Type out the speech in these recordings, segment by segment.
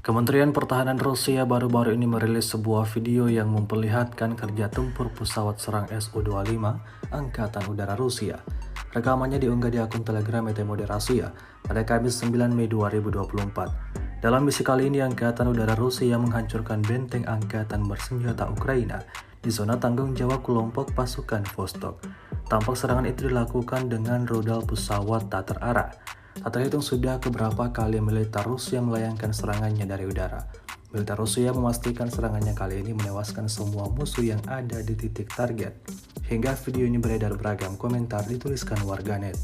Kementerian Pertahanan Rusia baru-baru ini merilis sebuah video yang memperlihatkan kerja tempur pesawat serang Su-25 Angkatan Udara Rusia. Rekamannya diunggah di akun Telegram ET Moderasiya pada Kamis 9 Mei 2024. Dalam misi kali ini, Angkatan Udara Rusia menghancurkan benteng angkatan bersenjata Ukraina di zona tanggung jawab kelompok pasukan Vostok. Tampak serangan itu dilakukan dengan rudal pesawat tak terarah. Tak terhitung sudah keberapa kali militer Rusia melayangkan serangannya dari udara. Militer Rusia memastikan serangannya kali ini menewaskan semua musuh yang ada di titik target. Hingga video ini beredar beragam komentar dituliskan warganet.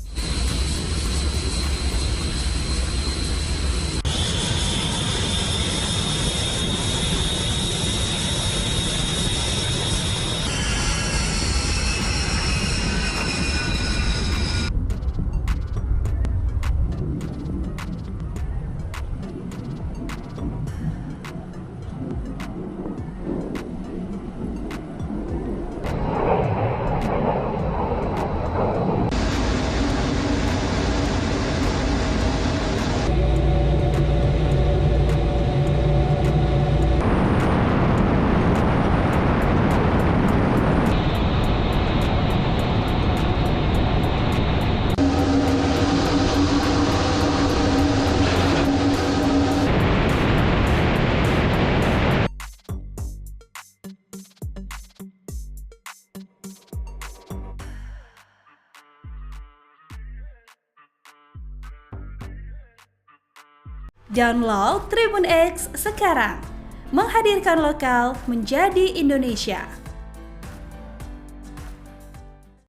Download Tribun X sekarang, menghadirkan lokal menjadi Indonesia.